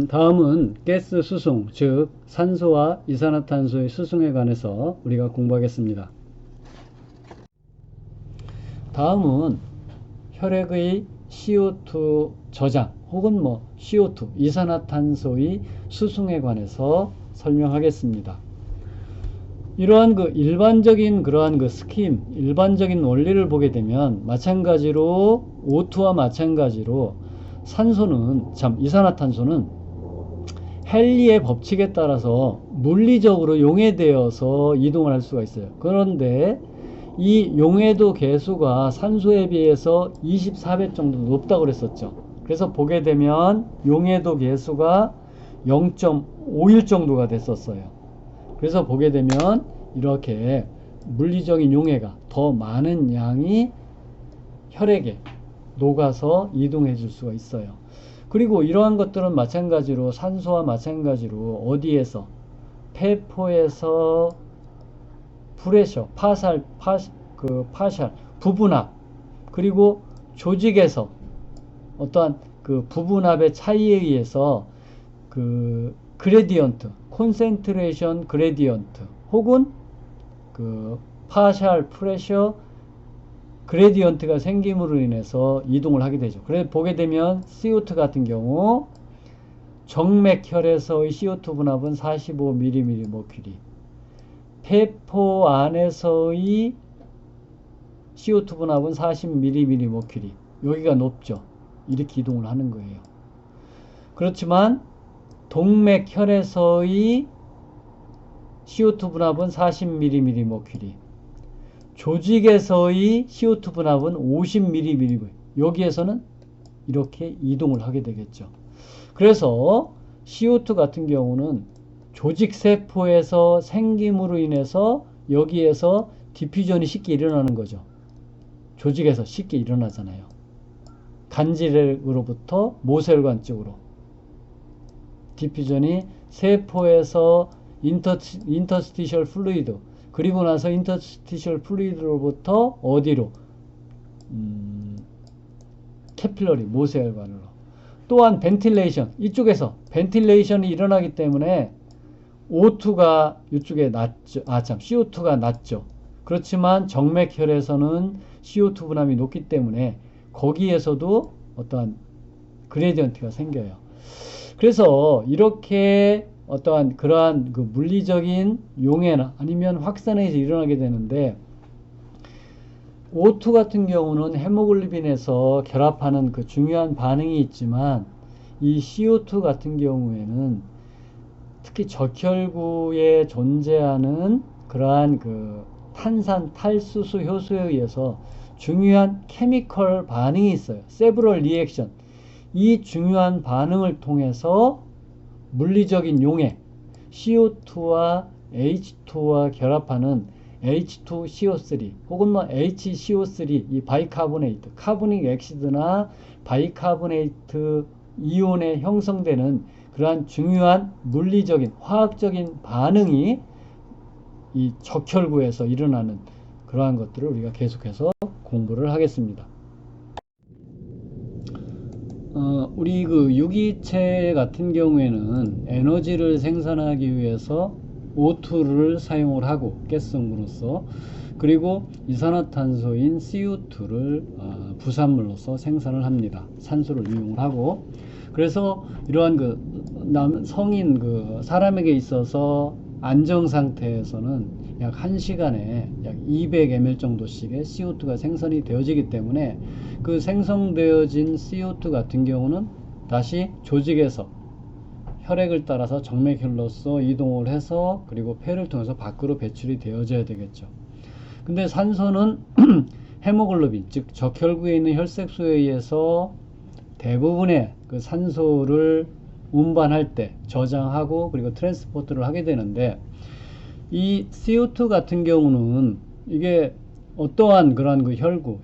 다음은 가스 수송, 즉 산소와 이산화탄소의 수송에 관해서 우리가 공부하겠습니다. 다음은 혈액의 CO2 저장 혹은 CO2, 이산화탄소의 수송에 관해서 설명하겠습니다. 이러한 일반적인 그러한 스킴, 일반적인 원리를 보게 되면 마찬가지로 O2와 마찬가지로 이산화탄소는 헨리의 법칙에 따라서 물리적으로 용해되어서 이동을 할 수가 있어요. 그런데 이 용해도 계수가 산소에 비해서 24배 정도 높다고 그랬었죠. 그래서 보게 되면 용해도 계수가 0.51 정도가 됐었어요. 그래서 보게 되면 이렇게 물리적인 용해가 더 많은 양이 혈액에 녹아서 이동해 줄 수가 있어요. 그리고 이러한 것들은 마찬가지로 산소와 마찬가지로 어디에서 폐포에서 프레셔, 파샬, 부분압, 그리고 조직에서 어떠한 부분압의 차이에 의해서 그레디언트, 콘센트레이션 그레디언트 혹은 파샬 프레셔 그레디언트가 생김으로 인해서 이동을 하게 되죠. 그래서 보게 되면 CO2 같은 경우 정맥혈에서의 CO2 분압은 45mmMmercury, 폐포 안에서의 CO2 분압은 40mmMmercury, 여기가 높죠. 이렇게 이동을 하는 거예요. 그렇지만 동맥혈에서의 CO2 분압은 40mmMmercury, 조직에서의 CO2 분압은 50mmMmercury, 여기에서는 이렇게 이동을 하게 되겠죠. 그래서 CO2 같은 경우는 조직세포에서 생김으로 인해서 여기에서 디퓨전이 쉽게 일어나는 거죠. 조직에서 쉽게 일어나잖아요. 간질액으로부터 모세혈관 쪽으로 디퓨전이 세포에서 인터스티셜 플루이드, 그리고 나서 인터스티셜 플루이드로부터 어디로? 캐필러리, 모세혈관으로. 또한 벤틸레이션, 이쪽에서 벤틸레이션이 일어나기 때문에 O2가 이쪽에 낮죠. CO2가 낮죠. 그렇지만 정맥혈에서는 CO2 분압이 높기 때문에 거기에서도 어떠한 그레디언트가 생겨요. 그래서 이렇게 어떠한 그러한 물리적인 용해나 아니면 확산에서 일어나게 되는데, O2 같은 경우는 헤모글로빈에서 결합하는 중요한 반응이 있지만, 이 CO2 같은 경우에는 특히 적혈구에 존재하는 그러한 탄산 탈수수 효소에 의해서 중요한 케미컬 반응이 있어요. 세브럴 리액션. 이 중요한 반응을 통해서 물리적인 용해, CO2와 H2와 결합하는 H2CO3 혹은 HCO3, 이 바이카보네이트, 카보닉 액시드나 바이카보네이트 이온에 형성되는 그러한 중요한 물리적인 화학적인 반응이 이 적혈구에서 일어나는 그러한 것들을 우리가 계속해서 공부를 하겠습니다. 우리 유기체 같은 경우에는 에너지를 생산하기 위해서 O2를 사용을 하고, 가스성분으로서, 그리고 이산화탄소인 CO2를 부산물로서 생산을 합니다. 산소를 이용을 하고. 그래서 이러한 성인 사람에게 있어서 안정 상태에서는 약 1시간에 약 200ml 정도씩의 CO2가 생성이 되어지기 때문에 그 생성되어진 CO2 같은 경우는 다시 조직에서 혈액을 따라서 정맥혈로서 이동을 해서 그리고 폐를 통해서 밖으로 배출이 되어져야 되겠죠. 근데 산소는 헤모글로빈, 즉 적혈구에 있는 혈색소에 의해서 대부분의 산소를 운반할 때 저장하고 그리고 트랜스포트를 하게 되는데, 이 CO2 같은 경우는 이게 어떠한 그러한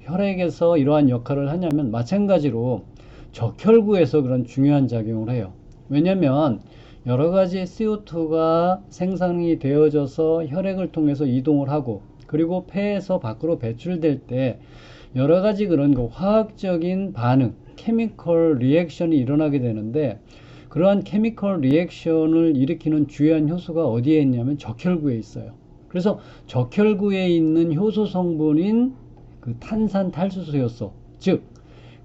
혈액에서 이러한 역할을 하냐면 마찬가지로 적혈구에서 그런 중요한 작용을 해요. 왜냐면 여러 가지 CO2가 생성이 되어져서 혈액을 통해서 이동을 하고 그리고 폐에서 밖으로 배출될 때 여러 가지 그런 화학적인 반응, 케미컬 리액션이 일어나게 되는데, 그러한 케미컬 리액션을 일으키는 주요한 효소가 어디에 있냐면 적혈구에 있어요. 그래서 적혈구에 있는 효소 성분인 그 탄산탈수소 효소, 즉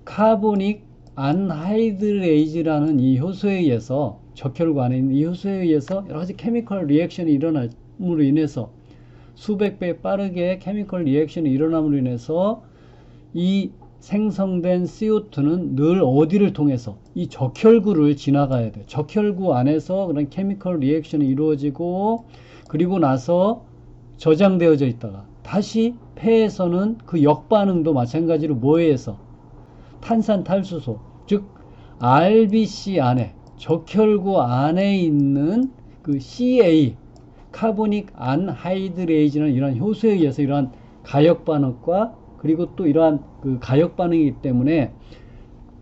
카보닉 안하이드레이즈라는 이 효소에 의해서, 적혈구 안에 있는 이 효소에 의해서 여러 가지 케미컬 리액션이 일어남으로 인해서, 수백 배 빠르게 케미컬 리액션이 일어남으로 인해서 이 생성된 CO2는 늘 어디를 통해서 이 적혈구를 지나가야 돼요. 적혈구 안에서 그런 케미컬 리액션이 이루어지고, 그리고 나서 저장되어져 있다가 다시 폐에서는 그 역반응도 마찬가지로 뭐에 의해서 탄산탈수소, 즉 RBC 안에, 적혈구 안에 있는 그 CA, 카보닉 안하이드레이즈는 이러한 효소에 의해서 이러한 가역반응과, 그리고 또 이러한 그 가역반응이기 때문에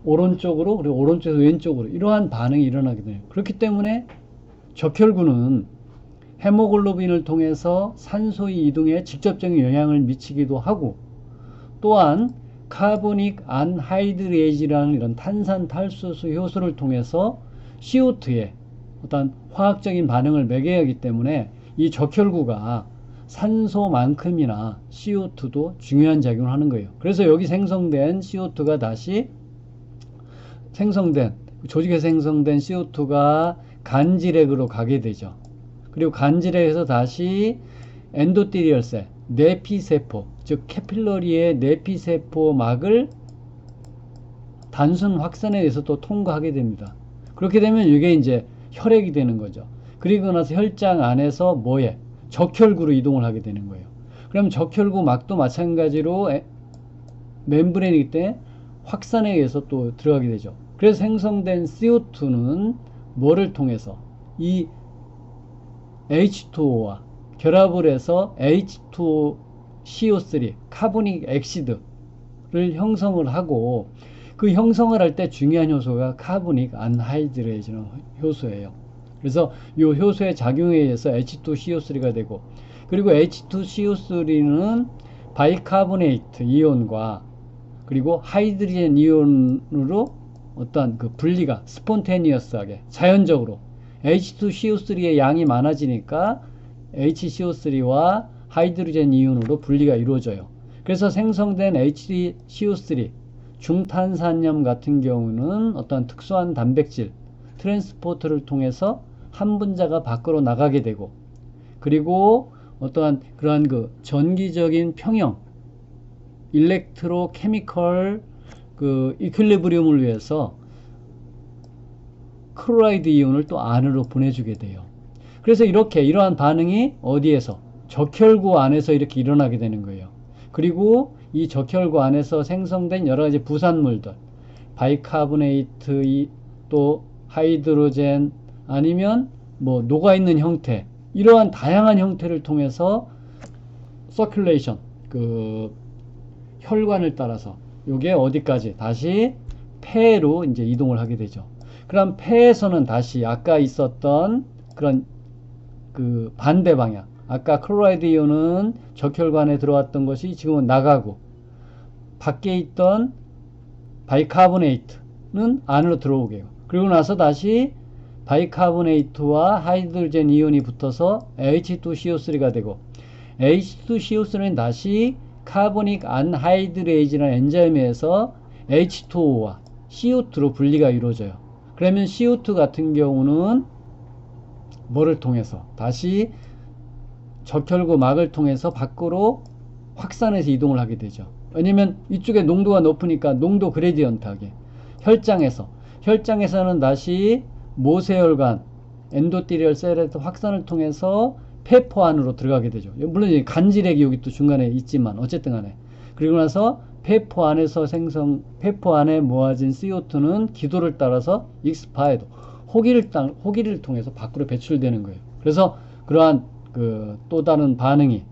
오른쪽으로, 그리고 오른쪽에서 왼쪽으로 이러한 반응이 일어나게 돼요. 그렇기 때문에 적혈구는 헤모글로빈을 통해서 산소의 이동에 직접적인 영향을 미치기도 하고, 또한 카보닉 안하이드레이즈라는 이런 탄산탈수소 효소를 통해서 CO2에 어떤 화학적인 반응을 매개하기 하기 때문에 이 적혈구가 산소만큼이나 CO2도 중요한 작용을 하는 거예요. 그래서 여기 생성된 CO2가 다시 조직에 생성된 CO2가 간질액으로 가게 되죠. 그리고 간질액에서 다시 엔도티리얼셀, 내피세포, 즉 캐필러리의 내피세포막을 단순 확산에 의해서 또 통과하게 됩니다. 그렇게 되면 이게 이제 혈액이 되는 거죠. 그리고 나서 혈장 안에서 뭐에? 적혈구로 이동을 하게 되는 거예요. 그럼 적혈구 막도 마찬가지로 멤브레인이기 때문에 확산에 의해서 또 들어가게 되죠. 그래서 생성된 CO2는 뭐를 통해서? 이 H2O와 결합을 해서 H2CO3, 카보닉 액시드를 형성을 하고, 그 형성을 할 때 중요한 효소가 카보닉 안하이드레이즈는 효소예요. 그래서 이 효소의 작용에 의해서 H2CO3가 되고, 그리고 H2CO3는 바이카보네이트 이온과 그리고 하이드로젠 이온으로 어떤 그 분리가 스폰테니어스하게 자연적으로 H2CO3의 양이 많아지니까 HCO3와 하이드로젠 이온으로 분리가 이루어져요. 그래서 생성된 HCO3 중탄산염 같은 경우는 어떤 특수한 단백질 트랜스포터를 통해서 한 분자가 밖으로 나가게 되고, 그리고 어떠한 그러한 그 전기적인 평형 일렉트로 케미컬 그 이퀄리브리움을 위해서 클로라이드 이온을 또 안으로 보내주게 돼요. 그래서 이러한 반응이 어디에서? 적혈구 안에서 이렇게 일어나게 되는 거예요. 그리고 이 적혈구 안에서 생성된 여러 가지 부산물들, 바이카보네이트, 또 하이드로젠, 아니면 뭐 녹아있는 형태, 이러한 다양한 형태를 통해서 서큘레이션, 그 혈관을 따라서 요게 어디까지? 다시 폐로 이제 이동을 하게 되죠. 그럼 폐에서는 다시 아까 있었던 그런 그 반대 방향, 아까 클로라이드 이온은 적혈관에 들어왔던 것이 지금은 나가고, 밖에 있던 바이카보네이트는 안으로 들어오게 해요. 그리고 나서 다시 바이카보네이트와 하이드로젠 이온이 붙어서 H2CO3가 되고, H2CO3는 다시 카보닉 안하이드레이즈라는 엔자임에서 H2O와 CO2로 분리가 이루어져요. 그러면 CO2 같은 경우는 뭐를 통해서? 다시 적혈구 막을 통해서 밖으로 확산해서 이동을 하게 되죠. 왜냐면 이쪽에 농도가 높으니까 농도 그레디언트하게 혈장에서는 다시 모세혈관 엔도티리얼 셀의 확산을 통해서 폐포 안으로 들어가게 되죠. 물론 간질액이 여기 또 중간에 있지만 어쨌든 간에, 그리고 나서 폐포 안에 모아진 CO2는 기도를 따라서 익스파이드, 호기를 통해서 밖으로 배출되는 거예요. 그래서 그러한 그 또 다른 반응이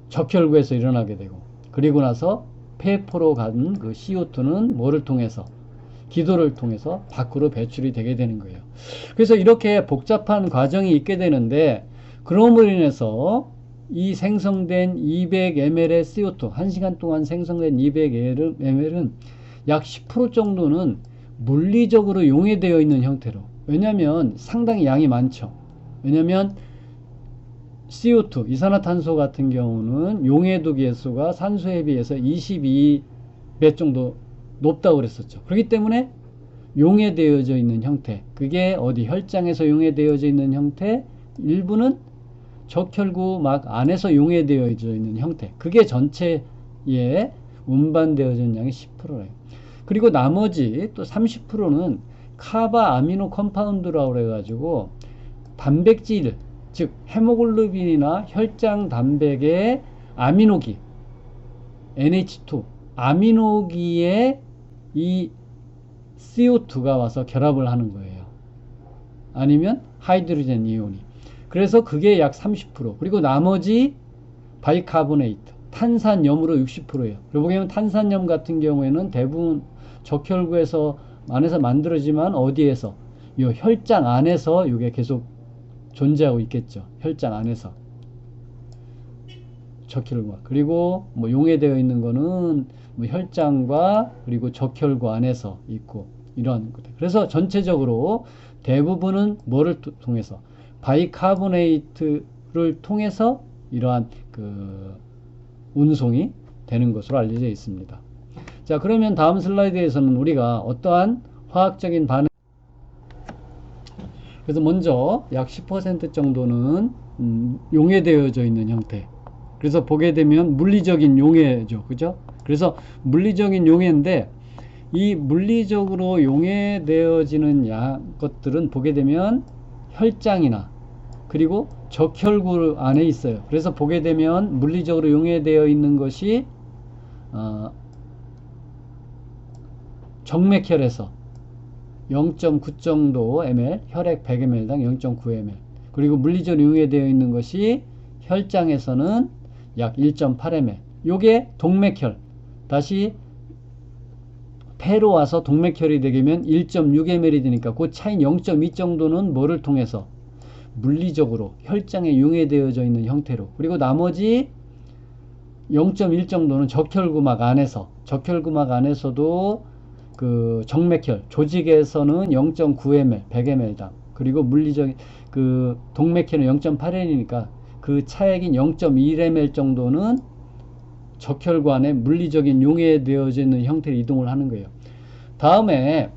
적혈구에서 일어나게 되고, 그리고 나서 폐포로 간 그 CO2는 뭐를 통해서? 기도를 통해서 밖으로 배출이 되게 되는 거예요. 그래서 이렇게 복잡한 과정이 있게 되는데, 그럼으로 인해서 이 생성된 200ml의 CO2, 1시간 동안 생성된 200ml은 약 10% 정도는 물리적으로 용해되어 있는 형태로, 왜냐면 상당히 양이 많죠. 왜냐면 CO2, 이산화탄소 같은 경우는 용해도 계수가 산소에 비해서 22배 정도 높다고 그랬었죠. 그렇기 때문에 용해되어져 있는 형태, 그게 어디 혈장에서 용해되어져 있는 형태, 일부는 적혈구막 안에서 용해되어져 있는 형태, 그게 전체에 운반되어진 양의 10%예요. 그리고 나머지 또 30%는 카바 아미노 컴파운드라고 그래가지고 단백질, 즉 헤모글로빈이나 혈장 단백의 아미노기, NH2 아미노기에 이 CO2가 와서 결합을 하는 거예요. 아니면 하이드로젠 이온이. 그래서 그게 약 30%. 그리고 나머지 바이카보네이트, 탄산염으로 60%예요. 그리고 보면 탄산염 같은 경우에는 대부분 적혈구에서 안에서 만들어지만 어디에서? 이 혈장 안에서 이게 계속 존재하고 있겠죠. 혈장 안에서. 적혈구. 그리고 뭐 용해되어 있는 거는 뭐 혈장과 그리고 적혈구 안에서 있고 이런 것들. 그래서 전체적으로 대부분은 뭐를 통해서? 바이카보네이트를 통해서 이러한 그 운송이 되는 것으로 알려져 있습니다. 자, 그러면 다음 슬라이드에서는 우리가 어떠한 화학적인 반응, 그래서 먼저 약 10% 정도는 용해되어져 있는 형태. 그래서 보게 되면 물리적인 용해죠. 그죠? 그래서 물리적인 용해인데 이 물리적으로 용해되어지는 것들은 보게 되면 혈장이나 그리고 적혈구 안에 있어요. 그래서 보게 되면 물리적으로 용해되어 있는 것이 정맥혈에서 0.9 정도 ml, 혈액 100ml당 0.9 ml. 그리고 물리적으로 용해되어 있는 것이 혈장에서는 약 1.8 ml. 요게 동맥혈. 다시 폐로 와서 동맥혈이 되면 1.6 ml이 되니까 그 차인 0.2 정도는 뭐를 통해서? 물리적으로 혈장에 용해되어져 있는 형태로. 그리고 나머지 0.1 정도는 적혈구막 안에서, 적혈구막 안에서도 그 정맥혈, 조직에서는 0.9 ml, 100ml당. 그리고 물리적인 그 동맥혈은 0.8ml니까 그 차액인 0.1 ml 정도는 적혈구 안에 물리적인 용해되어져 있는 형태로 이동을 하는 거예요. 다음에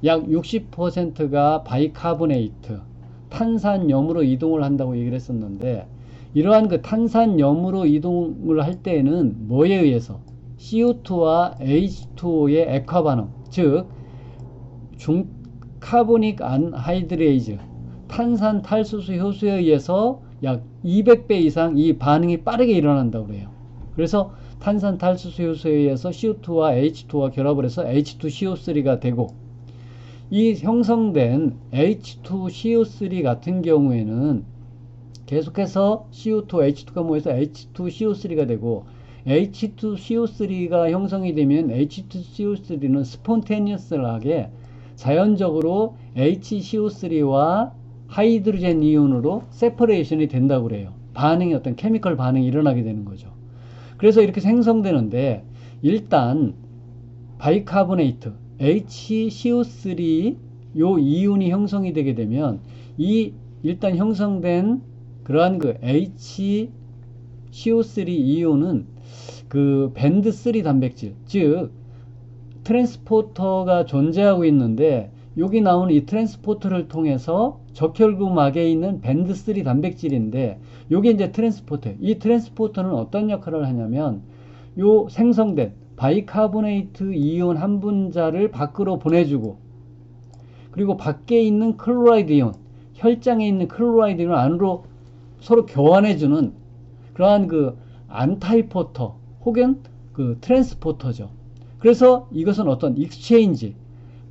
약 60%가 바이카보네이트, 탄산염으로 이동을 한다고 얘기를 했었는데, 이러한 그 탄산염으로 이동을 할 때에는 뭐에 의해서? CO2와 H2O의 액화 반응, 즉 중카보닉 안하이드레이즈, 탄산 탈수수 효소에 의해서 약 200배 이상 이 반응이 빠르게 일어난다고 그래요. 그래서 탄산 탈수수 효소에 의해서 CO2와 H2와 결합을 해서 H2CO3가 되고, 이 형성된 H2CO3 같은 경우에는 계속해서 CO2, H2가 모여서 H2CO3가 되고, H2CO3가 형성이 되면 H2CO3는 스폰테니어스하게 자연적으로 HCO3와 하이드로젠 이온으로 세퍼레이션이 된다고 그래요. 반응이 어떤 케미컬 반응이 일어나게 되는 거죠. 그래서 이렇게 생성되는데, 일단 바이카보네이트 HCO3 요 이온이 형성이 되게 되면 이 일단 형성된 그러한 그 HCO3 이온은 그 밴드 3 단백질, 즉 트랜스포터가 존재하고 있는데, 여기 나오는 이 트랜스포터를 통해서 적혈구막에 있는 밴드 3 단백질인데, 요게 이제 트랜스포터. 이 트랜스포터는 어떤 역할을 하냐면, 요 생성된 바이카보네이트 이온 한 분자를 밖으로 보내주고, 그리고 밖에 있는 클로라이드 이온, 혈장에 있는 클로라이드 이온 안으로 서로 교환해주는 그러한 그 안타이포터 혹은 그 트랜스포터죠. 그래서 이것은 어떤 익스체인지,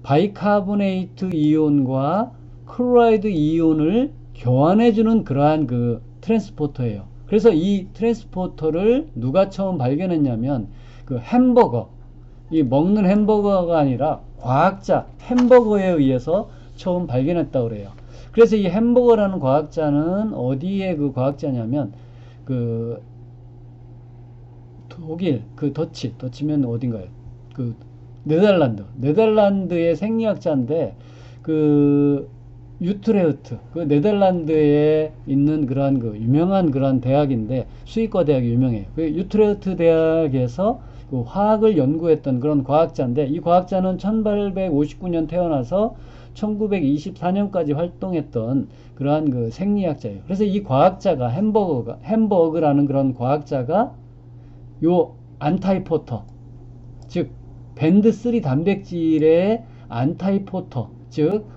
바이카보네이트 이온과 클로라이드 이온을 교환해주는 그러한 그 트랜스포터예요. 그래서 이 트랜스포터를 누가 처음 발견했냐면 그 햄버거, 이 먹는 햄버거가 아니라 과학자 햄버거에 의해서 처음 발견했다고 그래요. 그래서 이 햄버거라는 과학자는 어디에 그 과학자냐면 그 독일 그 더치면 어딘가요? 그 네덜란드의 생리학자인데, 그 유트레흐트, 그 네덜란드에 있는 그러한 그 유명한 그러한 대학인데 수의과 대학이 유명해요. 그 유트레흐트 대학에서 그 화학을 연구했던 그런 과학자인데 이 과학자는 1859년 태어나서 1924년까지 활동했던 그러한 그 생리학자예요. 그래서 이 과학자가 햄버그라는 그런 과학자가 요 안타이포터, 즉 밴드 3 단백질의 안타이포터, 즉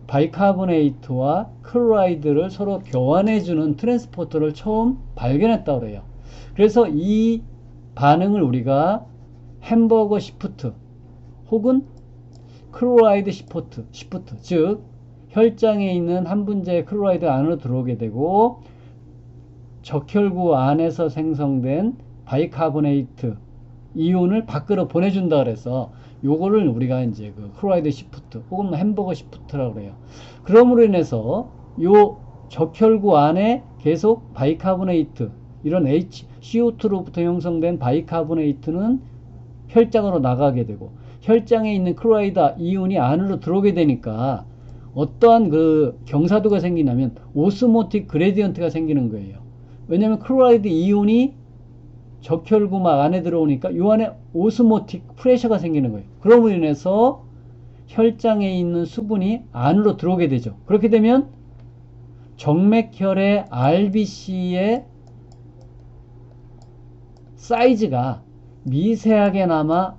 바이카보네이트와 클로라이드를 서로 교환해주는 트랜스포터를 처음 발견했다고 그래요. 그래서 이 반응을 우리가 햄버거 시프트 혹은 클로라이드 시프트, 즉 혈장에 있는 한 분자의 클로라이드 안으로 들어오게 되고 적혈구 안에서 생성된 바이카보네이트 이온을 밖으로 보내준다 그래서 요거를 우리가 이제 그 클로라이드 시프트 혹은 햄버거 시프트라고 그래요. 그러므로 인해서 요 적혈구 안에 계속 바이카보네이트 이런 CO2로부터 형성된 바이카보네이트는 혈장으로 나가게 되고 혈장에 있는 클로라이드 이온이 안으로 들어오게 되니까 어떠한 그 경사도가 생기냐면 오스모틱 그레디언트가 생기는 거예요. 왜냐하면 클로라이드 이온이 적혈구막 안에 들어오니까 요 안에 오스모틱 프레셔가 생기는 거예요. 그럼으로 인해서 혈장에 있는 수분이 안으로 들어오게 되죠. 그렇게 되면 정맥혈의 RBC의 사이즈가 미세하게나마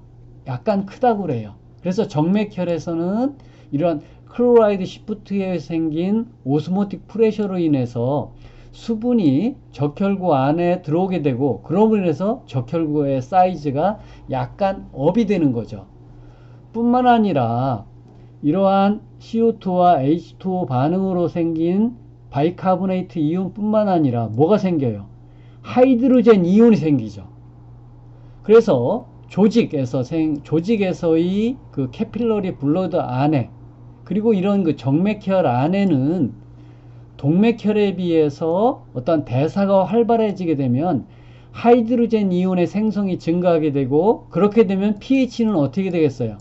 약간 크다고 그래요. 그래서 정맥혈에서는 이런 클로라이드 시프트에 생긴 오스모틱 프레셔로 인해서 수분이 적혈구 안에 들어오게 되고 그럼으로 인해서 적혈구의 사이즈가 약간 업이 되는 거죠. 뿐만 아니라 이러한 CO2와 H2O 반응으로 생긴 바이카보네이트 이온 뿐만 아니라 뭐가 생겨요? 하이드로젠 이온이 생기죠. 그래서 조직에서의 그 캐필러리 블러드 안에 그리고 이런 그 정맥혈 안에는 동맥혈에 비해서 어떤 대사가 활발해지게 되면 하이드로젠 이온의 생성이 증가하게 되고 그렇게 되면 pH는 어떻게 되겠어요?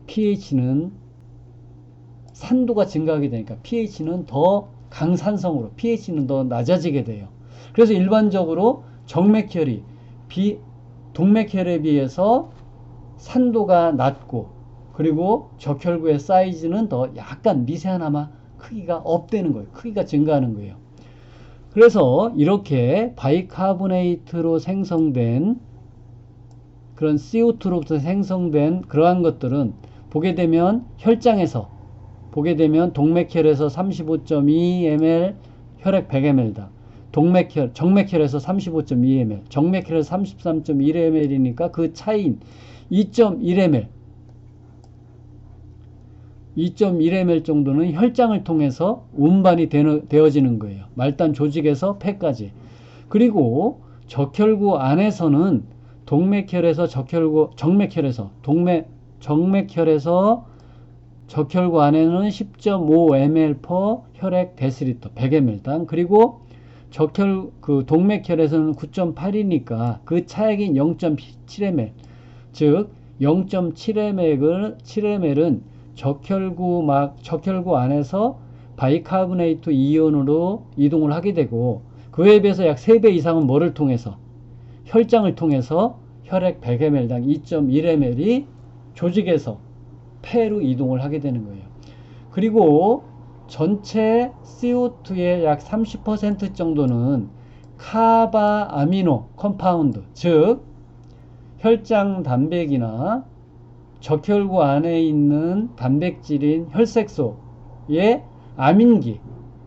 pH는 산도가 증가하게 되니까 pH는 더 강산성으로 pH는 더 낮아지게 돼요. 그래서 일반적으로 정맥혈이 동맥혈에 비해서 산도가 낮고 그리고 적혈구의 사이즈는 더 약간 미세하나마 크기가 업되는 거예요. 크기가 증가하는 거예요. 그래서 이렇게 바이카보네이트로 생성된 그런 CO2로부터 생성된 그러한 것들은 보게 되면 혈장에서 보게 되면 동맥혈에서 35.2ml, 혈액 100ml다. 정맥혈에서 35.2ml, 정맥혈에서 33.1ml이니까 그 차이인 2.1ml 2.1ml 정도는 혈장을 통해서 운반이 되어지는 거예요. 말단 조직에서 폐까지. 그리고 적혈구 안에서는 정맥혈에서 적혈구 안에는 10.5ml per 혈액 데시리터 100ml당. 그리고 동맥혈에서는 9.8이니까 그 차액인 0.7ml. 즉 0.7ml은 적혈구 안에서 바이카보네이트 이온으로 이동을 하게 되고 그에 비해서 약 3배 이상은 뭐를 통해서? 혈장을 통해서 혈액 100ml당 2.1ml이 조직에서 폐로 이동을 하게 되는 거예요. 그리고 전체 CO2의 약 30% 정도는 카바아미노 컴파운드, 즉 혈장 단백이나 적혈구 안에 있는 단백질인 혈색소의 아민기,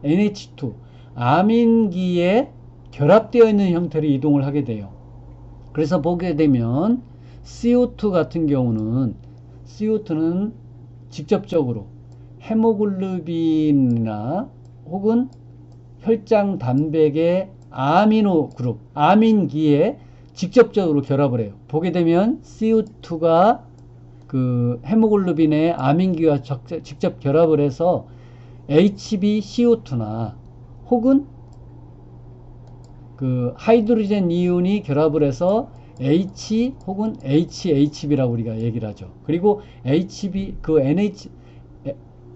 NH2, 아민기에 결합되어 있는 형태로 이동을 하게 돼요. 그래서 보게 되면 CO2 같은 경우는 CO2는 직접적으로 헤모글로빈이나 혹은 혈장 단백의 아미노 그룹, 아민기에 직접적으로 결합을 해요. 보게 되면 CO2가 그 헤모글로빈의 아민기와 직접 결합을 해서 HbCO2나 혹은 그 하이드로젠 이온이 결합을 해서 H 혹은 HHB라고 우리가 얘기를 하죠. 그리고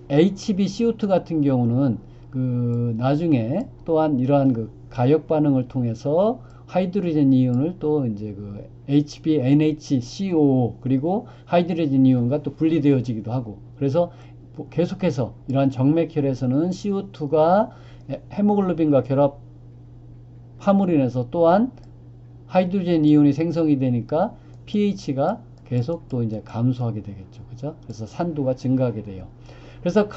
HbCO2 같은 경우는 그 나중에 또한 이러한 그 가역 반응을 통해서 하이드로젠 이온을 또 이제 그 HbNHCO 그리고 하이드로젠 이온과 또 분리되어지기도 하고, 그래서 계속해서 이러한 정맥혈에서는 CO2가 헤모글로빈과 결합함으로 인해서 또한 하이드로젠 이온이 생성이 되니까 pH가 계속 또 이제 감소하게 되겠죠. 그죠? 그래서 산도가 증가하게 돼요. 그래서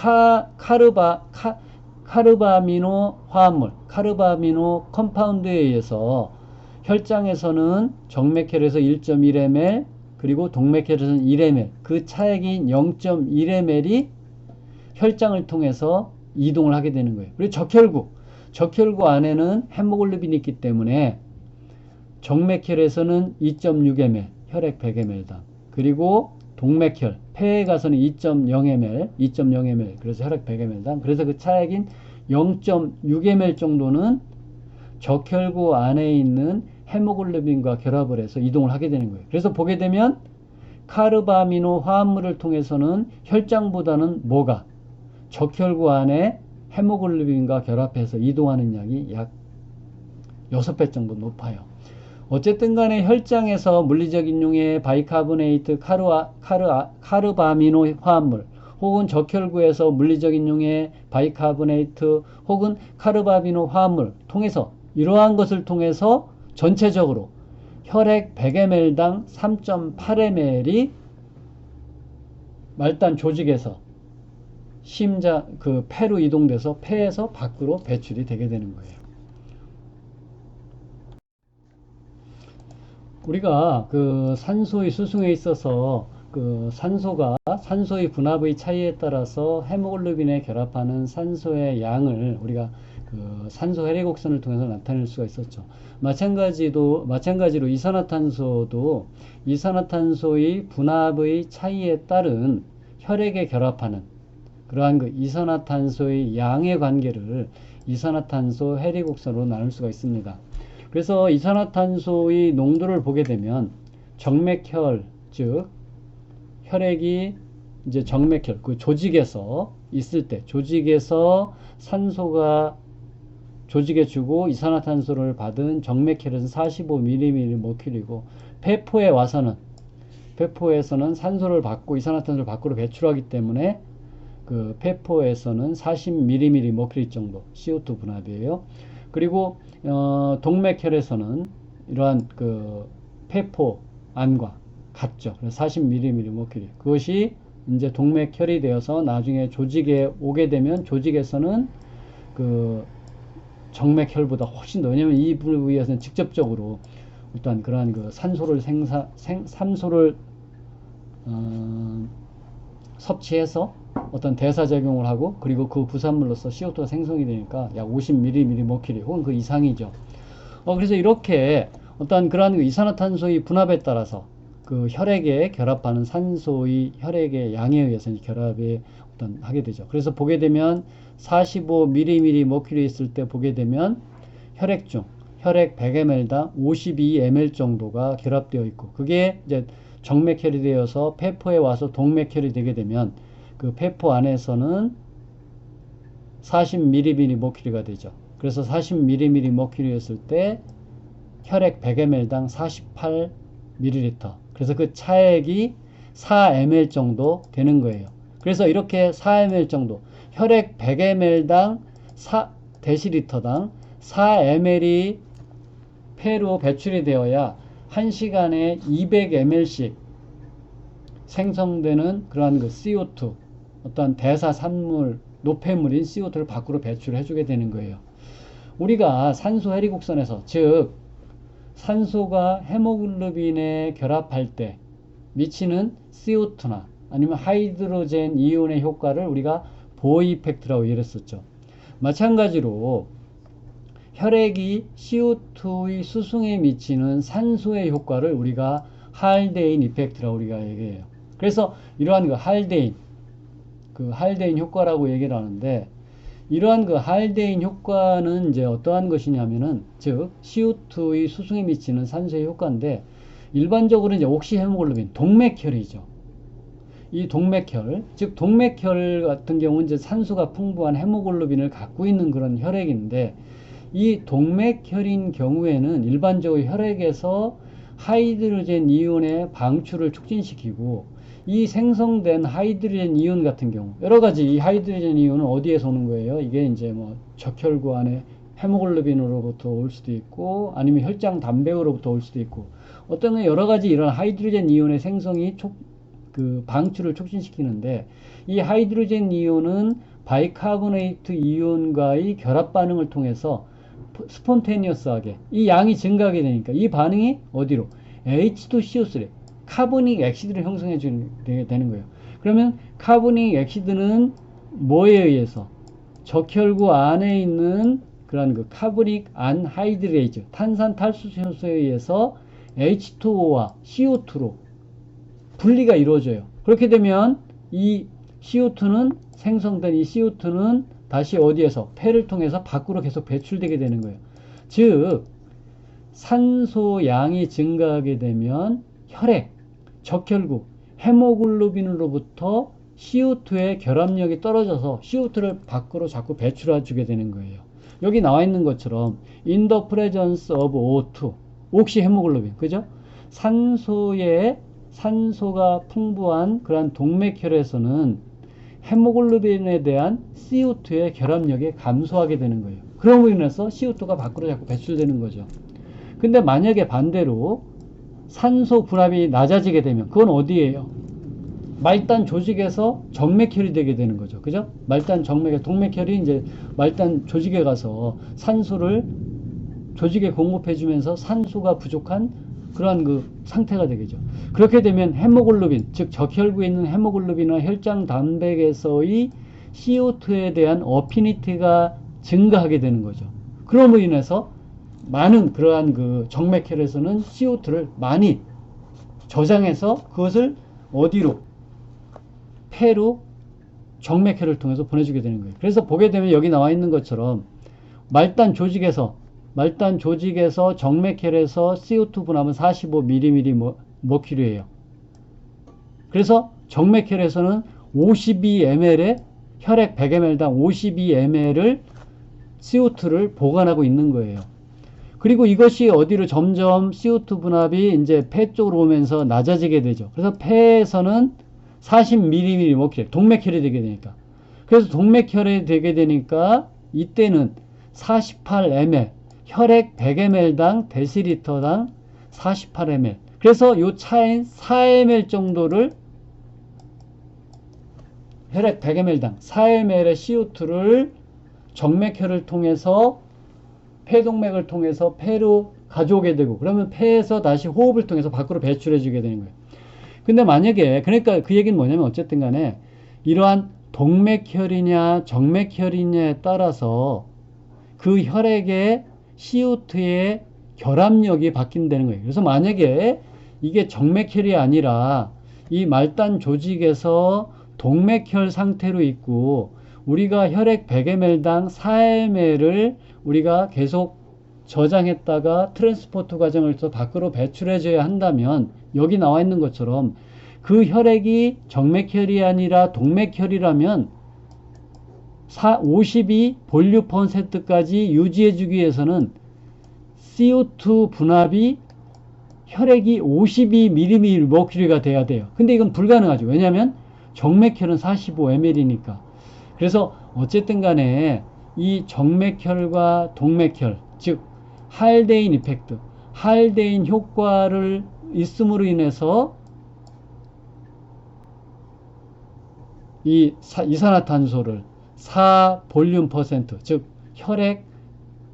카르바미노 화합물, 카르바미노 컴파운드에 의해서 혈장에서는 정맥혈에서 1.1ml 그리고 동맥혈에서는 1ml, 그 차액인 0.1ml이 혈장을 통해서 이동을 하게 되는 거예요. 그리고 적혈구 안에는 헤모글로빈이 있기 때문에 정맥혈에서는 2.6ml, 혈액 100ml당, 그리고 동맥혈, 폐에 가서는 2.0ml, 그래서 혈액 100ml당, 그래서 그 차액인 0.6ml 정도는 적혈구 안에 있는 헤모글로빈과 결합을 해서 이동을 하게 되는 거예요. 그래서 보게 되면 카르바미노 화합물을 통해서는 혈장보다는 뭐가 적혈구 안에 헤모글로빈과 결합해서 이동하는 양이 약 6배 정도 높아요. 어쨌든 간에 혈장에서 물리적 인용의 바이카보네이트 카르바미노 화합물 혹은 적혈구에서 물리적 인용의 바이카보네이트 혹은 카르바미노 화합물 통해서 이러한 것을 통해서 전체적으로 혈액 100ml당 3.8ml이 말단 조직에서 폐로 이동돼서 폐에서 밖으로 배출이 되게 되는 거예요. 우리가 그 산소의 수승에 있어서 그 산소의 분압의 차이에 따라서 헤모글로빈에 결합하는 산소의 양을 우리가 그 산소 해례 곡선을 통해서 나타낼 수가 있었죠. 마찬가지로 이산화탄소도 이산화탄소의 분압의 차이에 따른 혈액에 결합하는 그러한 그 이산화탄소의 양의 관계를 이산화탄소 해례 곡선으로 나눌 수가 있습니다. 그래서 이산화탄소의 농도를 보게 되면 정맥혈, 즉 혈액이 이제 정맥혈 그 조직에서 있을 때 조직에서 산소가 조직에 주고 이산화탄소를 받은 정맥혈에서는 45mmMol이고 폐포에서는 산소를 받고 이산화탄소를 밖으로 배출하기 때문에 그 폐포에서는 40mmMol 정도 CO2 분압이에요. 그리고 동맥혈에서는 이러한 그 폐포 안과 같죠. 그래서 40mmMol. 그것이 이제 동맥혈이 되어서 나중에 조직에 오게 되면 조직에서는 그 정맥혈보다 훨씬 더, 왜냐면 이 부위에서는 직접적으로 일단 그러한 그 산소를 섭취해서 어떤 대사작용을 하고 그리고 그 부산물로서 CO2가 생성이 되니까 약 50mmMol 혹은 그 이상이죠. 그래서 이렇게 어떤 그러한 그 이산화탄소의 분압에 따라서 그 혈액에 결합하는 산소의 혈액의 양에 의해서 결합이 어떤 하게 되죠. 그래서 보게 되면 45mmMol 있을 때 보게 되면 혈액 100ml당 52ml 정도가 결합되어 있고, 그게 이제 정맥혈이 되어서 폐포에 와서 동맥혈이 되게 되면 그 폐포 안에서는 40mmMol가 되죠. 그래서 40mmMol이었을 때 혈액 100ml당 48ml. 그래서 그 차액이 4ml 정도 되는 거예요. 그래서 이렇게 4ml 정도, 혈액 100ml당 4dl당 4ml이 폐로 배출이 되어야 1시간에 200ml씩 생성되는 그러한 그 CO2, 어떤 대사산물, 노폐물인 CO2를 밖으로 배출해 주게 되는 거예요. 우리가 산소 해리 곡선에서, 즉 산소가 헤모글로빈에 결합할 때 미치는 CO2나 아니면 하이드로젠 이온의 효과를 우리가 보어 이펙트라고 얘기했었죠. 마찬가지로 혈액이 CO2의 수승에 미치는 산소의 효과를 우리가 할데인 이펙트라고 우리가 얘기해요. 그래서 이러한 그 할데인 효과라고 얘기를 하는데, 이러한 그 할데인 효과는 이제 어떠한 것이냐면은, 즉 CO2의 수승에 미치는 산소의 효과인데, 일반적으로 이제 옥시헤모글로빈, 동맥혈이죠. 이 동맥혈, 즉 동맥혈 같은 경우는 이제 산소가 풍부한 헤모글로빈을 갖고 있는 그런 혈액인데, 이 동맥혈인 경우에는 일반적으로 혈액에서 하이드로젠 이온의 방출을 촉진시키고, 이 생성된 하이드로젠 이온 같은 경우, 여러 가지 이 하이드로젠 이온은 어디에서 오는 거예요? 이게 이제 뭐 적혈구 안에 헤모글로빈으로부터 올 수도 있고, 아니면 혈장 단백으로부터 올 수도 있고, 어떤 건 여러 가지 이런 하이드로젠 이온의 생성이 방출을 촉진시키는데, 이 하이드로젠 이온은 바이카보네이트 이온과의 결합 반응을 통해서 스폰테니어스하게 이 양이 증가하게 되니까 이 반응이 어디로? H2CO3, 카보닉 액시드를 형성해 주게 되는 거예요. 그러면 카보닉 액시드는 뭐에 의해서? 적혈구 안에 있는 그런 그 카보닉 안하이드레이즈, 탄산 탈수 효소에 의해서 H2O와 CO2로 분리가 이루어져요. 그렇게 되면 이 CO2는 생성된 이 CO2는 다시 어디에서? 폐를 통해서 밖으로 계속 배출되게 되는 거예요. 즉 산소 양이 증가하게 되면 혈액, 적혈구, 헤모글로빈으로부터 CO2의 결합력이 떨어져서 CO2를 밖으로 자꾸 배출해 주게 되는 거예요. 여기 나와 있는 것처럼 in the presence of O2, 옥시 헤모글로빈, 그죠? 산소가 풍부한 그러한 동맥혈에서는 헤모글로빈에 대한 CO2의 결합력이 감소하게 되는 거예요. 그럼으로 인해서 CO2가 밖으로 자꾸 배출되는 거죠. 근데 만약에 반대로 산소 분압이 낮아지게 되면 그건 어디예요? 말단 조직에서 정맥혈이 되게 되는 거죠. 그죠? 말단 정맥혈, 동맥혈이 이제 말단 조직에 가서 산소를 조직에 공급해 주면서 산소가 부족한 그러한 그 상태가 되겠죠. 그렇게 되면 헤모글로빈, 즉 적혈구에 있는 헤모글로빈이나 혈장 단백에서의 CO2에 대한 어피니티가 증가하게 되는 거죠. 그럼으로 인해서 많은 그러한 그 정맥혈에서는 CO2를 많이 저장해서 그것을 어디로? 폐로 정맥혈을 통해서 보내주게 되는 거예요. 그래서 보게 되면 여기 나와 있는 것처럼 말단 조직에서 정맥혈에서 CO2 분압은 45mmMr예요. 그래서 정맥혈에서는 52ml의 혈액 100ml당 52ml을 CO2를 보관하고 있는 거예요. 그리고 이것이 어디로 점점 CO2 분압이 이제 폐 쪽으로 오면서 낮아지게 되죠. 그래서 폐에서는 40mmMr, 동맥혈이 되게 되니까. 그래서 동맥혈이 되게 되니까 이때는 48ml, 혈액 100ml당 데시리터당 48ml. 그래서 이 차인 4ml 정도를 혈액 100ml당 4ml의 CO2를 정맥혈을 통해서 폐동맥을 통해서 폐로 가져오게 되고, 그러면 폐에서 다시 호흡을 통해서 밖으로 배출해 주게 되는 거예요. 근데 만약에, 그러니까 그 얘기는 뭐냐면 어쨌든 간에 이러한 동맥혈이냐 정맥혈이냐에 따라서 그 혈액의 CO2의 결합력이 바뀐다는 거예요. 그래서 만약에 이게 정맥혈이 아니라 이 말단 조직에서 동맥혈 상태로 있고 우리가 혈액 100ml당 4ml을 우리가 계속 저장했다가 트랜스포트 과정을 통해서 밖으로 배출해 줘야 한다면 여기 나와 있는 것처럼 그 혈액이 정맥혈이 아니라 동맥혈이라면 52 볼륨 퍼센트까지 유지해 주기 위해서는 CO2 분압이 혈액이 52mmMr가 돼야 돼요. 근데 이건 불가능하죠. 왜냐하면 정맥혈은 45ml니까. 그래서 어쨌든 간에 이 정맥혈과 동맥혈, 즉 할데인 이펙트, 할데인 효과를 있음으로 인해서 이 이산화탄소를 4 볼륨 퍼센트, 즉 혈액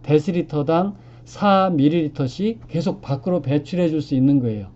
데시리터당 4ml씩 계속 밖으로 배출해 줄 수 있는 거예요.